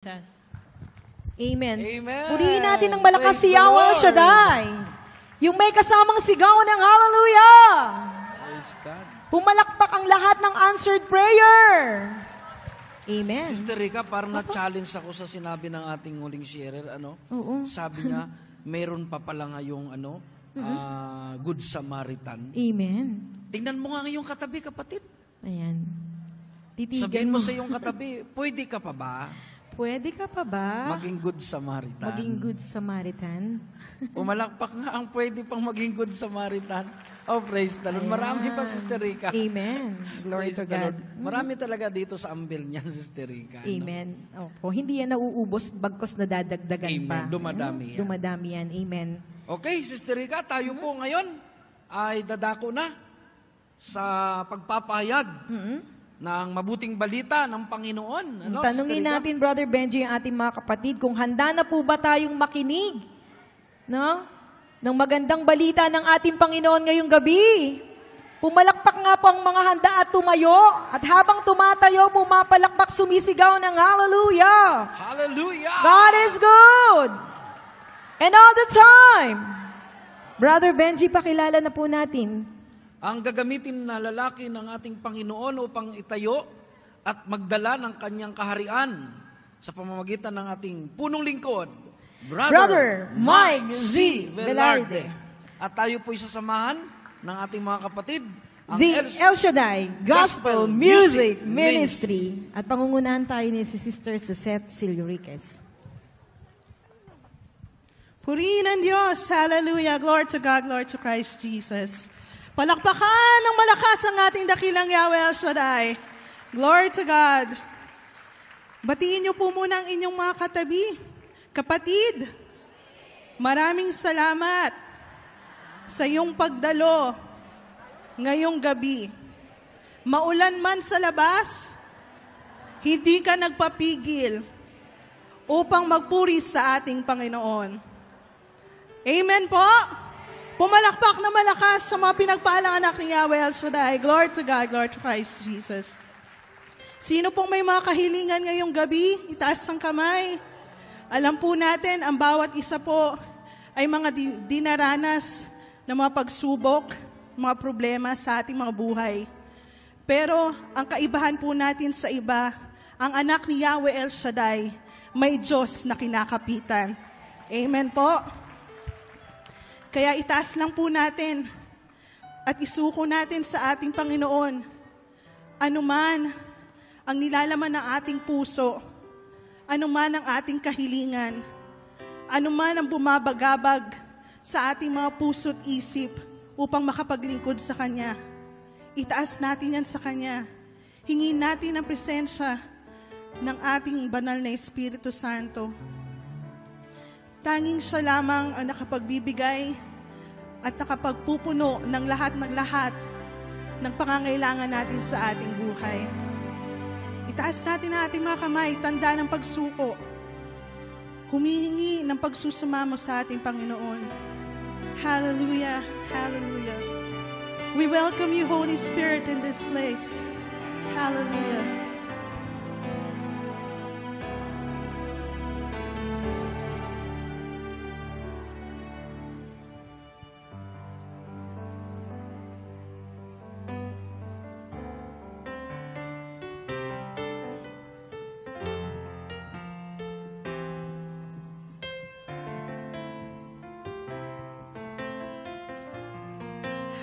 Amen. Amen. Purihin natin ng malakas si Praise the Yahweh Lord. Shaddai. Yung may kasamang sigaw ng hallelujah. Praise God. Pumalakpak ang lahat ng answered prayer. Amen. Sister Rica, parang na-challenge ako sa sinabi ng ating huling sharer. Oo. Sabi niya, mayroon pa pala ngayong Good Samaritan. Amen. Tingnan mo nga ngayong katabi, kapatid. Ayan. Sabihin mo sa iyong katabi, pwede ka pa ba Pwede ka pa ba maging Good Samaritan? maging good Samaritan? Pumalakpak nga ang pwede pang maging Good Samaritan. Oh, praise the Lord. Marami pa, Sister Rica. Amen. Glory Praise to the God. Lord. Marami talaga dito sa ambil niyan, Sister Rica. Amen. Opo, hindi yan nauubos, bagkos nadadagdagan Amen. pa. Dumadami yan. Dumadami yan. Amen. Okay, Sister Rica, tayo po ngayon ay dadako na sa pagpapahayag ng mabuting balita ng Panginoon. Tanungin Sister Rica? natin, Brother Benji, ang ating mga kapatid, kung handa na po ba tayong makinig, no? Ng magandang balita ng ating Panginoon ngayong gabi. Pumalakpak nga po ang mga handa at tumayo. At habang tumatayo, pumapalakpak, sumisigaw ng hallelujah. Hallelujah! God is good. And all the time. Brother Benji, pakilala na po natin. Ang gagamitin na lalaki ng ating Panginoon upang itayo at magdala ng kanyang kaharian sa pamamagitan ng ating punong lingkod, Brother Mike Z. Velarde. At tayo po isasamahan ng ating mga kapatid, ang The El Shaddai Gospel Music Ministry. At pangungunahan tayo ni si Sister Suzette Siluriquez. Purihin ang Diyos. Hallelujah. Glory to God. Glory to Christ Jesus. Palakpakan ng malakas ang ating dakilang Yahweh El Shaddai. Glory to God. Batiin niyo po muna ang inyong mga katabi. Kapatid, maraming salamat sa iyong pagdalo ngayong gabi. Maulan man sa labas, hindi ka nagpapigil upang magpuri sa ating Panginoon. Amen po. Pumalakpak na malakas sa mga pinagpalang anak ni Yahweh El Shaddai. Glory to God, glory to Christ Jesus. Sino pong may mga kahilingan ngayong gabi? Itaas ang kamay. Alam po natin, ang bawat isa po ay mga dinaranas ng mga pagsubok, mga problema sa ating mga buhay. Pero ang kaibahan po natin sa iba, ang anak ni Yahweh El Shaddai, may Diyos na kinakapitan. Amen po. Kaya itaas lang po natin at isuko natin sa ating Panginoon. Anuman ang nilalaman ng ating puso, anuman ang ating kahilingan, anuman ang bumabagabag sa ating mga puso't isip upang makapaglingkod sa Kanya. Itaas natin yan sa Kanya. Hingin natin ang presensya ng ating banal na Espiritu Santo. Tanging siya lamang ang nakapagbibigay at nakapagpupuno ng lahat ng pangangailangan natin sa ating buhay. Itaas natin ang ating mga kamay, tanda ng pagsuko. Humihingi ng pagsusumamo sa ating Panginoon. Hallelujah, hallelujah. We welcome you, Holy Spirit, in this place. Hallelujah.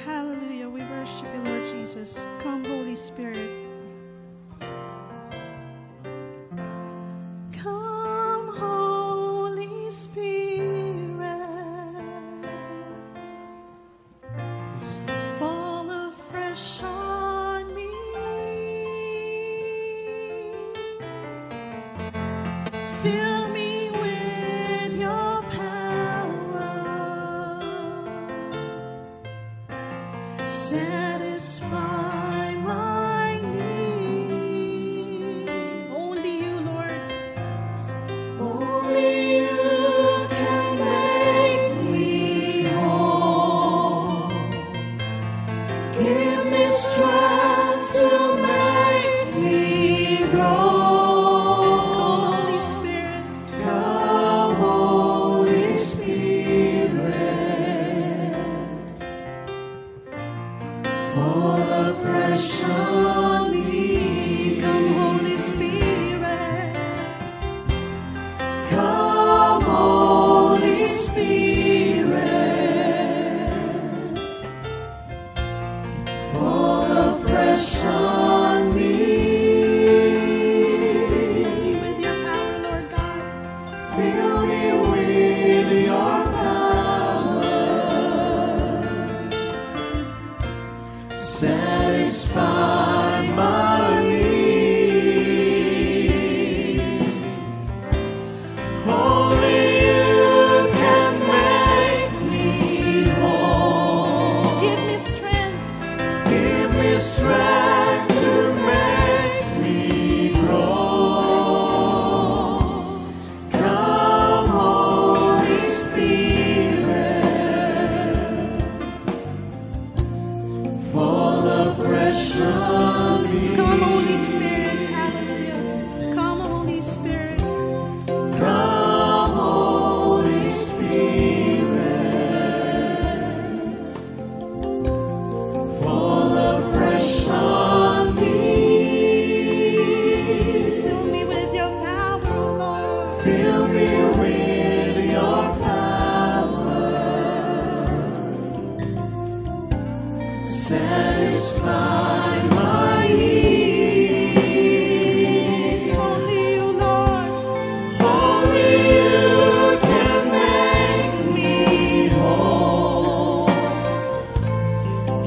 Hallelujah. We worship you, Lord Jesus. Come, Holy Spirit. Come, Holy Spirit. Fall afresh on me. Fill me with your power. Satisfy my need. Only you, Lord. Only you can make me whole. Give me strength to make me grow. Come, Holy Spirit. With your power, Lord God. Satisfy my need. Only you can make me whole. Give me strength. Give me strength to make me grow. Come, Holy Spirit, fall afresh on me. Come, Holy Spirit. Hallelujah. Come, Holy Spirit. Come, Holy Spirit, fall afresh on me. Fill me with your power, Lord. Fill me with your power. Satisfy my needs. Only you, Lord. Only you can make me whole.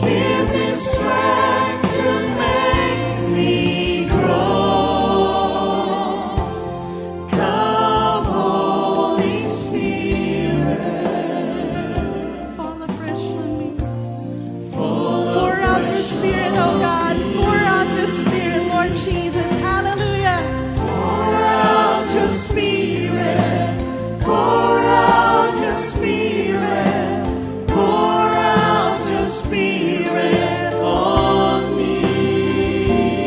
Give me strength to make me grow. Come, Holy Spirit, Fall afresh on me. fall Pour out your afresh Spirit, oh God. Pour out your Spirit, Lord Jesus. Hallelujah. Pour out your Spirit, pour out your Spirit, pour out your Spirit on me.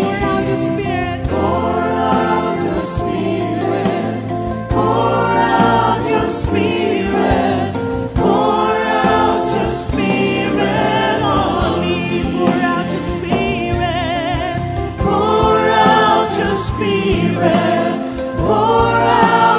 Pour out your Spirit. Pour out your Spirit, pour out your Spirit, pour out your Spirit on me. Pour out your Spirit. Pour out your Spirit, pour out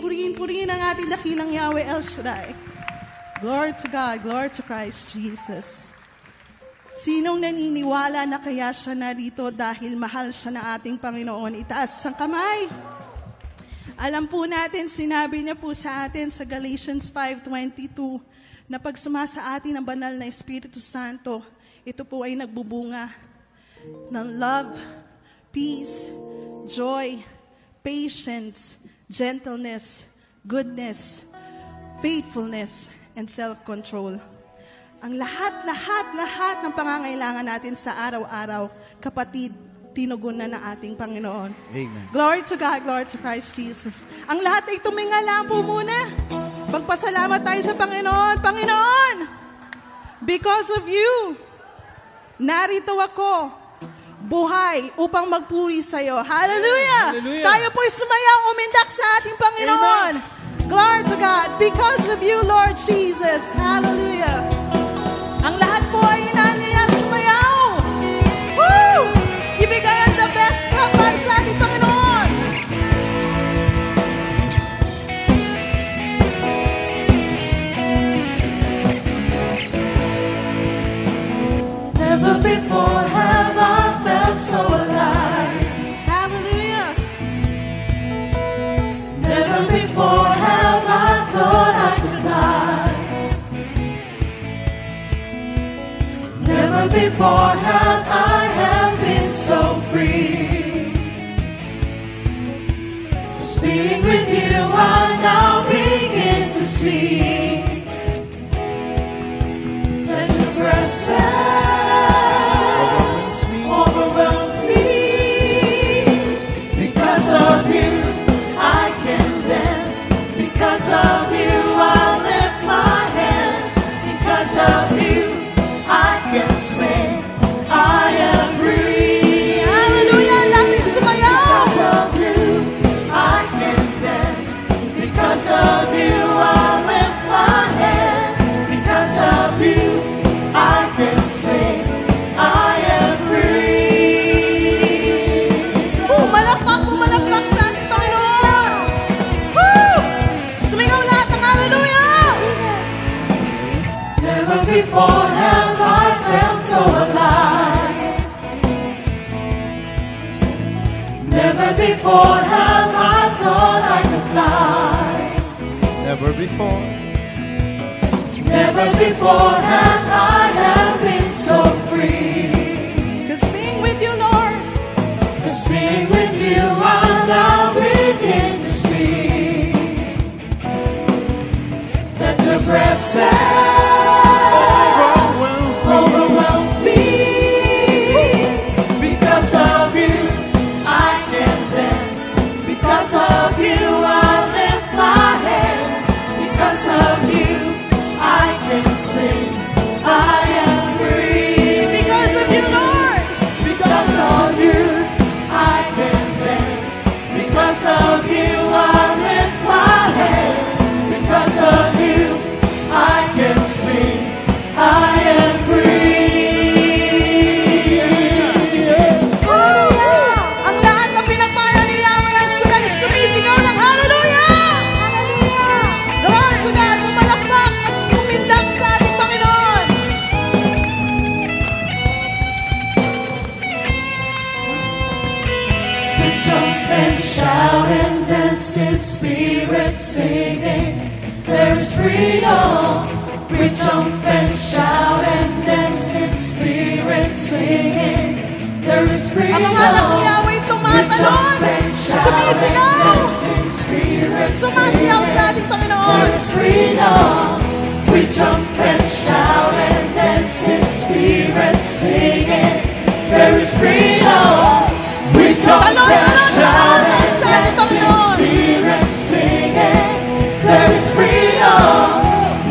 purihin ang ating dakilang Yahweh El Shaddai. Glory to God, glory to Christ Jesus. Sinong naniniwala na kaya siya narito dahil mahal siya na ating Panginoon? Itaas ang kamay. Alam po natin, sinabi niya po sa atin sa Galatians 5:22 na pag sumasa atin ang banal na Espiritu Santo, ito po ay nagbubunga ng love, peace, joy, patience, gentleness, goodness, faithfulness, and self-control. Ang lahat ng pangangailangan natin sa araw-araw, kapatid, tinugunan na ng ating Panginoon. Amen. Glory to God, glory to Christ Jesus. Ang lahat ay tuminga lang po muna. Magpasalamat tayo sa Panginoon. Panginoon, because of you, narito ako, buhay upang magpuri sa iyo. Hallelujah! Hallelujah! Tayo po'y sumayaw, umindak sa ating Panginoon. Glory to God. Because of you, Lord Jesus. Hallelujah. Ang lahat po ay inanyaya sumayaw. Woo! Ibigay ang the best clap para sa ating Panginoon. Never before have I felt so alive. Hallelujah. Never before have I thought I could fly. Never before have been so free. Just being with you, I now begin to see that your presence overwhelms me. Because of you, I can dance. Because of you, I lift my hands. Because of you, I can sing. I am free. Hallelujah. Natin sumayaw. Because of you, I can dance. Because of you, I lift my hands. Because of you, I can sing. I am free. Pumalakpak sa ating Panginoon. Woo! Sumingaw lahat ng hallelujah. Never before have I felt so alive. Never before have I thought I could fly. Never before. Never before have been so free. Because being with you, Lord, Cause being with you, I now begin to see that your presence overwhelms me. Because of you, I can dance. Because of you, I lift my hands. Because of you, I can sing. I am free. because of you, Lord. Because of you, I can dance. Because of you, I lift my hands. Because of you, I can sing. I am free. Ang lahat ng pinagpala ni Yahweh ang siya'y sumisigaw ng hallelujah! Glory to God, pumalakpak at sumindak sa ating Panginoon. We jump and shout and dance in spirit singing. There is freedom. We jump and shout and dance in spirit singing. There is freedom. Ang mga anak ni Yahweh We tumatalon, jump and shout and sumisigaw, dance in spirit sumasiyaw singing. sa ating Panginoon. There is freedom. We jump and shout and dance in spirit singing. There is freedom. We jump and shout and dance in spirit singing. There is freedom.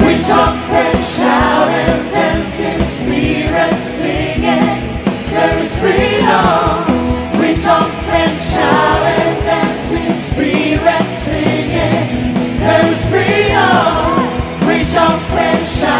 We jump and shout and dance in spirit singing. There is freedom. We jump and shout and dance in spirit singing. There is freedom. We jump and shout.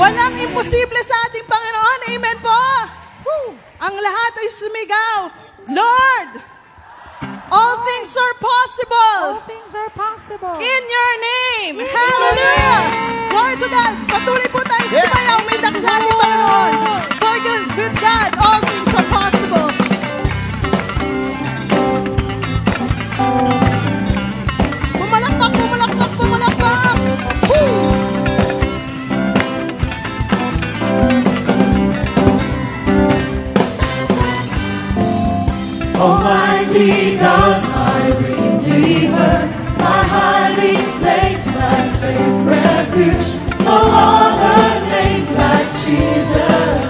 Walang imposible sa ating Panginoon. Amen po. Woo! Ang lahat ay sumigaw. Lord, all things are possible. All things are possible. In your name. Hallelujah. Glory to God. Patuloy po tayo sumayaw. May daksa sa ating Panginoon. For good, with God, all things are possible. Pumalakpak, pumalakpak, pumalakpak. Woo! Almighty God, my Redeemer, my hiding place, my safe refuge, no other name like Jesus.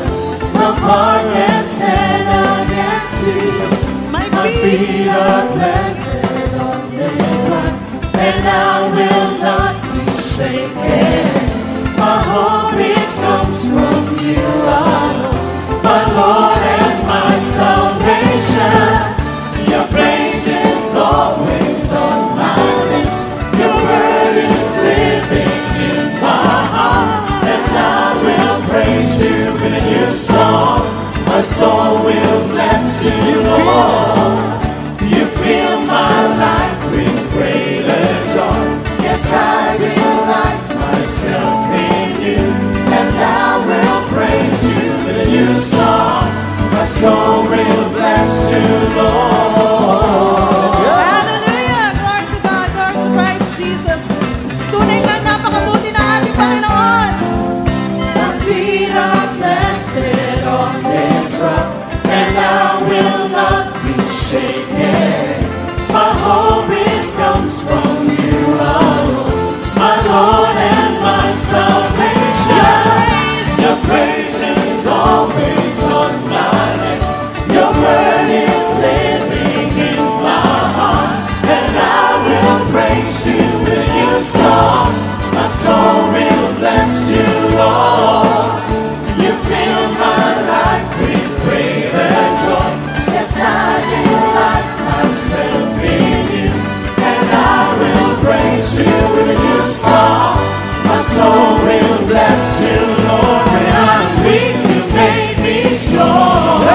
No part can stand against you. My My feet feet are planted on this rock, and I will not be shaken. My hope is comes from you alone, my Lord and my salvation. Your praise is always on my lips. Your word is living in my heart, and I will praise you in a new song. My soul will bless you, Lord. You fill my life with greater joy. Yes, I delight myself in you, and I will praise you in a new song. My soul will bless you, Lord. Hallelujah! Glory to God, glory to Christ Jesus. Tunay nga napakabuti na ating Panginoon. My feet are planted on this rock, and I will not be shaken. My hope is comes from you alone, my Lord and my salvation. Your praise is always on my lips. Your word is living in my heart, and I will praise you with a new song. My soul will bless you, Lord. You fill my life with greater joy. Yes, I delight myself in you, and I will praise you with a new song. My soul will bless you, Lord. When I'm weak, you make me strong.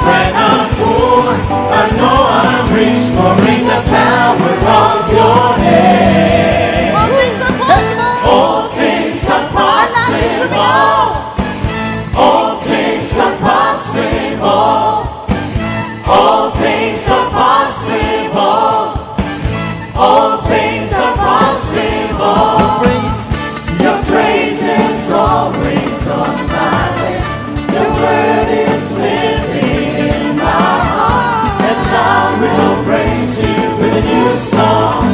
When I'm poor, I know I'm rich, for in the power of your name. All things are possible. All things are possible. All things are possible. All things are possible. All things are possible. Your praise is always on my lips. Your word is living in my heart, and I will praise you with a new song.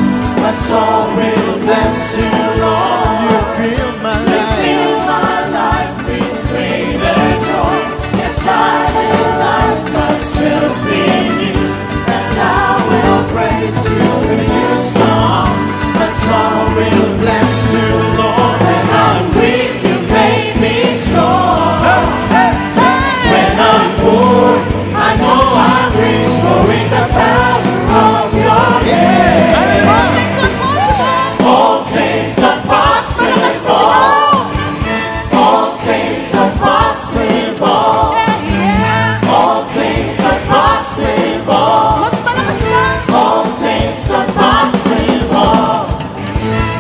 My soul will bless you, Lord. You fill my You life. fill my life with greater joy. Yes, I delight myself in you, and I will praise you with a new song. My soul will bless you, Lord. When I'm weak, you make me strong. When I'm poor, I know I'm rich, for in the power of your name. All things are possible. All things are possible. All things are possible. Mas malakas pa. All things are possible.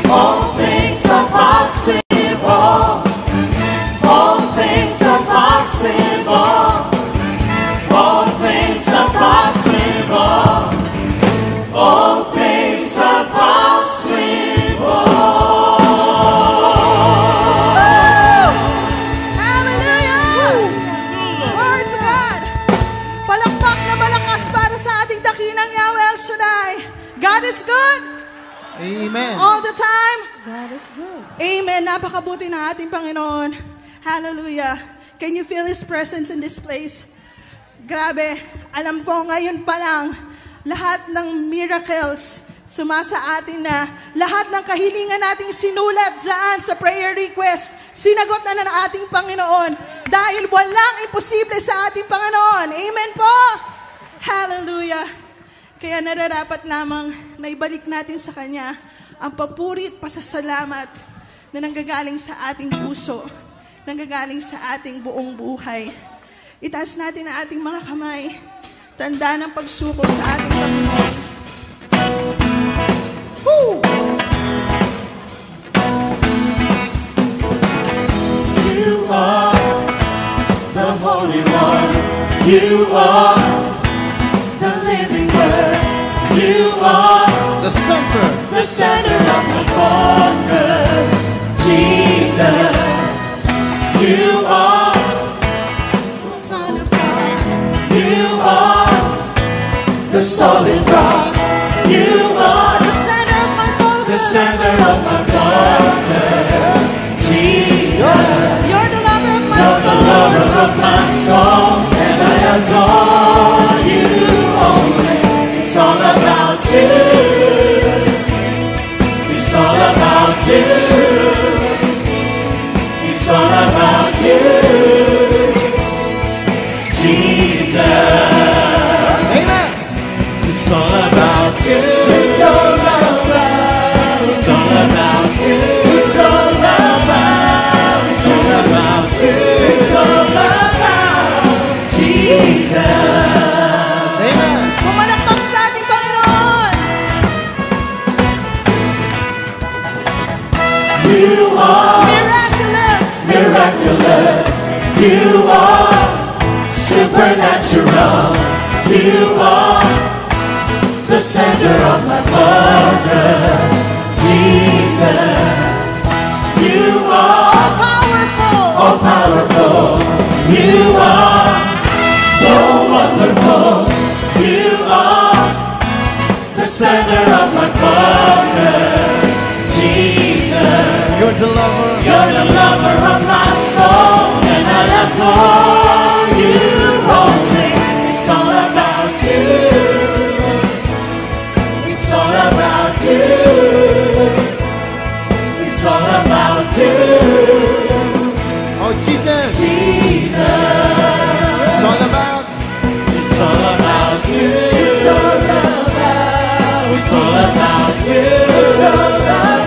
All things are possible. All things are possible. All things are possible. All things are possible. Hallelujah! Glory to God! Palakpak na malakas para sa ating dakilang Yahweh El Shaddai. God is good Amen. all the time. God is good. Amen. Napakabuti ng ating Panginoon. Hallelujah. Can you feel His presence in this place? Grabe. Alam ko ngayon pa lang, lahat ng miracles sumasa atin na. Lahat ng kahilingan nating sinulat dyan sa prayer request, sinagot na ng ating Panginoon. Dahil walang imposible sa ating Panginoon. Amen po. Hallelujah. Kaya nararapat lamang na ibalik natin sa Kanya ang papuri at pasasalamat. na nanggagaling sa ating puso, nanggagaling sa ating buong buhay. Itaas natin ang ating mga kamay, tanda ng pagsuko sa ating Panginoon. Woo! You are the Holy One. You are the living Word. You are The the center center. of the focus. Jesus, you are the Son of God. You are the solid rock. You are The center of my focus. the center of my focus. Jesus, You're the lover of my you're the soul. lover of my soul, and I adore you only. It's all about you. It's all about you. It's all about you. Jesus, Amen. it's all about you. It's all about. It's all about you. It's all about. It's all about you. It's all about Jesus. Amen. Pumalakpak sa ating Panginoon. You are Miraculous. miraculous. You are supernatural. You are the center of my focus. Jesus, you are Powerful. all powerful. You are so wonderful. You are the center of my focus. Jesus, You're the lover. you're the lover of my soul, and I adore you only. It's all about you. It's all about you. It's all about you. Oh, Jesus. Jesus, It's all about. it's all about you. It's all about. It's all about you. It's all about.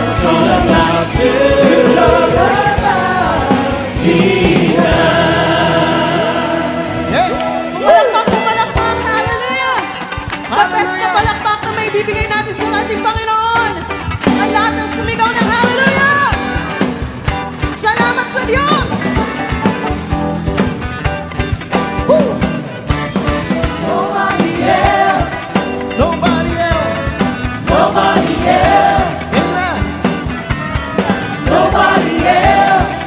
It's all about you. It's all about Jesus. Yes. Pumalakpak, pumalakpak. Hallelujah. The best na palakpak na may bibigay natin sa ating Panginoon. Ang lahat ng sumigaw ng hallelujah. Salamat sa Diyos. Nobody else. Nobody else. Nobody else. Amen. Nobody else.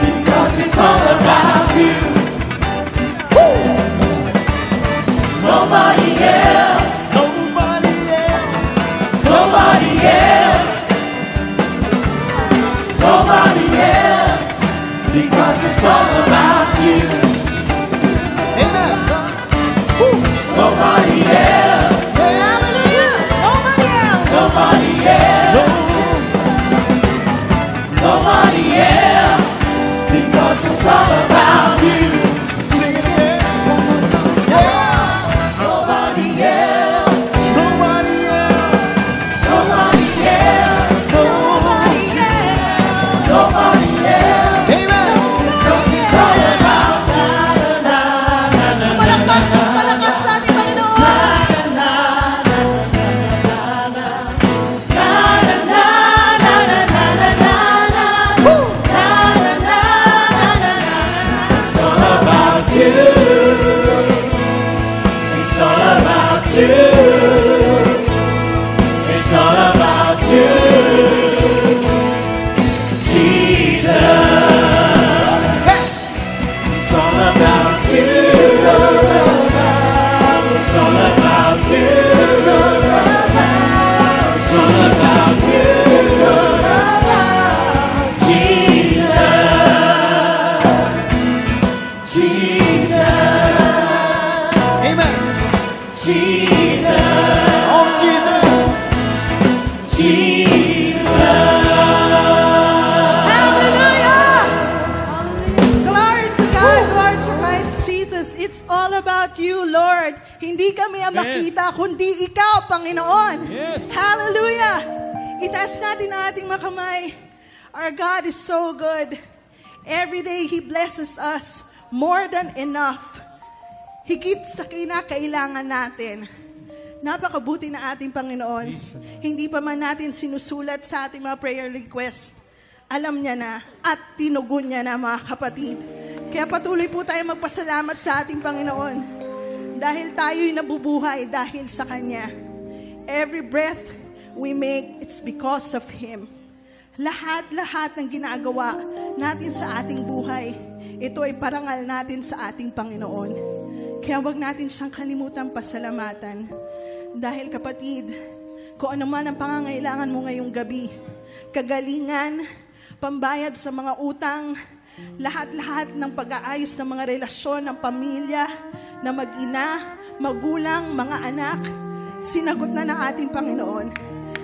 Because it's all about you. Nobody else. Nobody else. Nobody else. Nobody else. Because it's all about you. Amen. Nobody else. Hallelujah. Nobody else. Nobody else. Nobody else. Because it's all about you. Sing it again. Yeah. Nobody else. Nobody else. Nobody else. Nobody Nobody else. Amen. Because it's all about Palakpak, palakas sa ating Panginoon. It's all about you. It's all about you. It's all about you. Jesus. It's all about you. It's all about. It's all about you. It's all about. It's all about you. It's all about Jesus. Jesus. Amen. Jesus. Oh, Jesus. Hallelujah. Glory to God. Glory to Christ Jesus. It's all about you, Lord. Hindi kami ang makita, kundi ikaw, Panginoon. Hallelujah. Itaas natin ang ating mga kamay. Our God is so good. Every day He blesses us more than enough. Higit sa kinakailangan natin. Napakabuti na ating Panginoon. Hindi pa man natin sinusulat sa ating mga prayer request. Alam niya na at tinugon niya na, mga kapatid. Kaya patuloy po tayo magpasalamat sa ating Panginoon. Dahil tayo'y nabubuhay dahil sa Kanya. Every breath we make, it's because of Him. Lahat-lahat ng ginagawa natin sa ating buhay, ito ay parangal natin sa ating Panginoon. Kaya wag natin siyang kalimutan pasalamatan. Dahil kapatid, kung ano man ang pangangailangan mo ngayong gabi, kagalingan, pambayad sa mga utang, lahat-lahat ng pag-aayos ng mga relasyon ng pamilya, na mag-ina, magulang, mga anak, sinagot na ng ating Panginoon.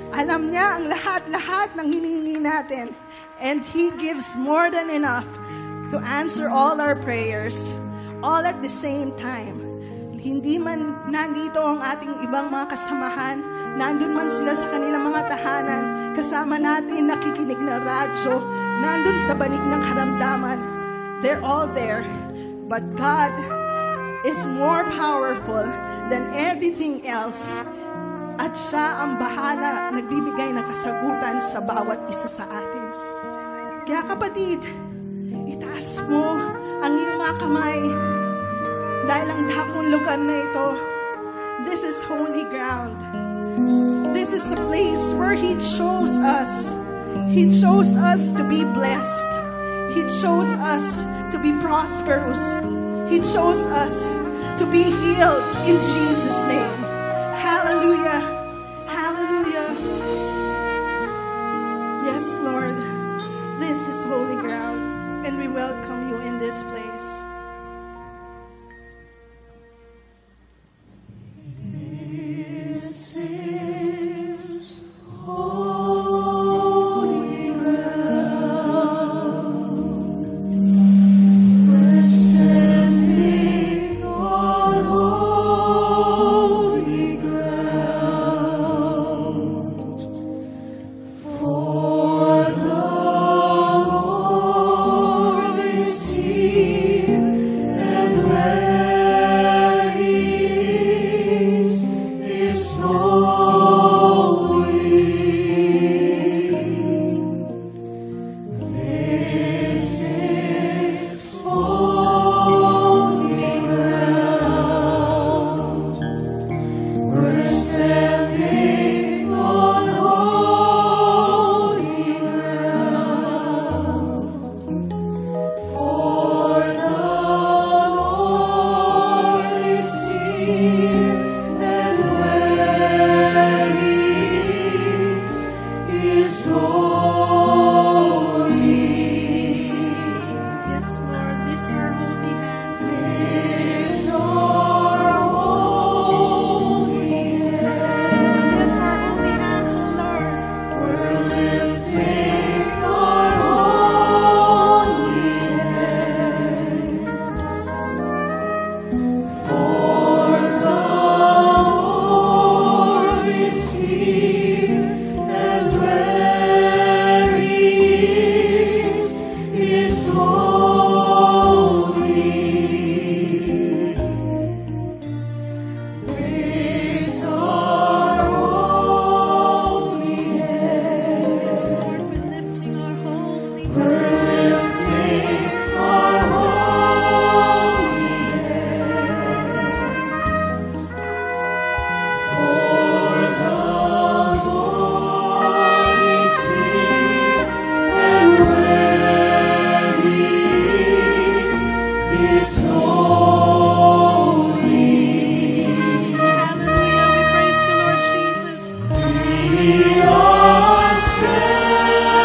Alam niya ang lahat-lahat ng hinihingi natin. And He gives more than enough to answer all our prayers, all at the same time. Hindi man nandito ang ating ibang mga kasamahan, nandun man sila sa kanilang mga tahanan, kasama natin nakikinig ng radyo, nandun sa banig ng karamdaman. They're all there. But God is more powerful than everything else. At siya ang bahala, nagbibigay ng kasagutan sa bawat isa sa atin. Kaya kapatid, itaas mo ang iyong mga kamay. Dahil ang dakong lugar na ito, this is holy ground. This is a place where He chose us. He chose us to be blessed. He chose us to be prosperous. He chose us to be healed in Jesus' name. Hallelujah. Hallelujah. Yes, Lord. This is holy ground, and we welcome You in this place. This is holy ground. We're standing on holy ground. For the Lord is here, and where He is holy. This is holy ground. We're standing on holy ground. For the Lord is here, and where He is holy. Yes, Lord. This is Your holy hands. Is our holy hand. Lift our holy hands, O Lord. We're lifting our holy hands. For the Lord is here, and where He is holy. Praise our holy hand. Yes, Lord. We're lifting our holy We're lifting our holy hands. For the Lord is here, and where He is holy. Hallelujah. We praise You, Lord Jesus. We are standing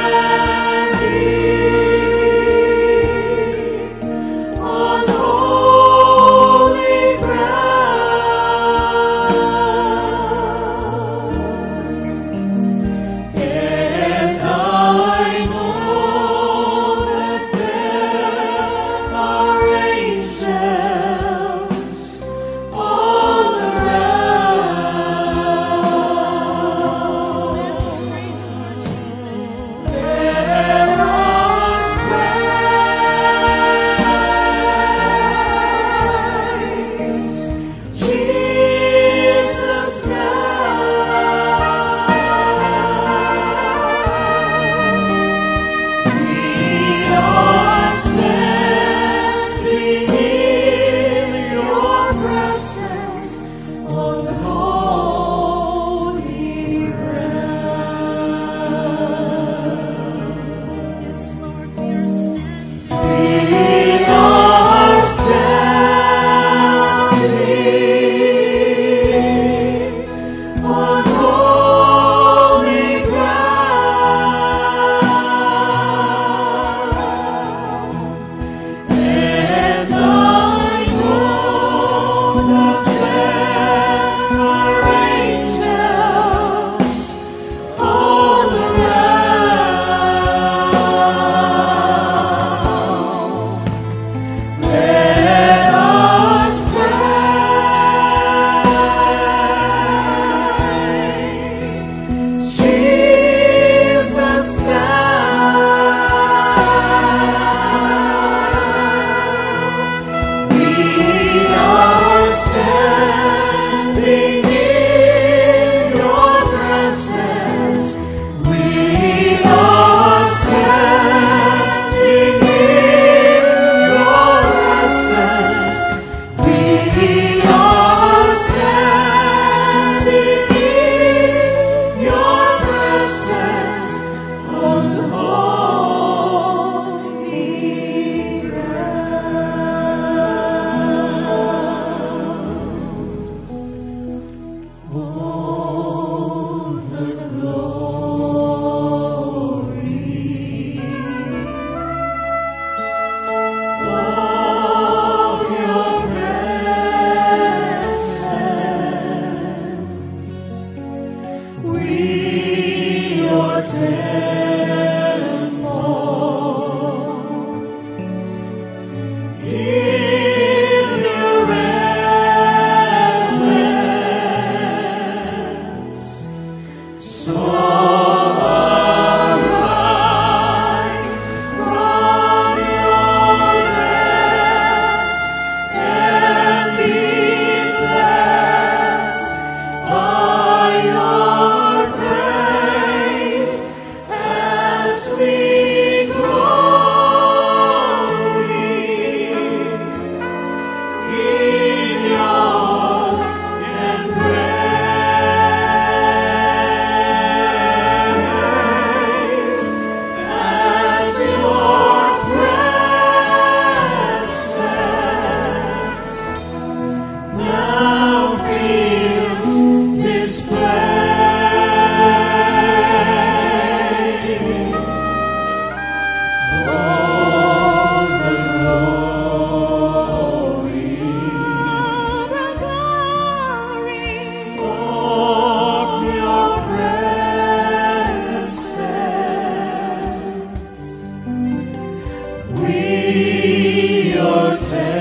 protect.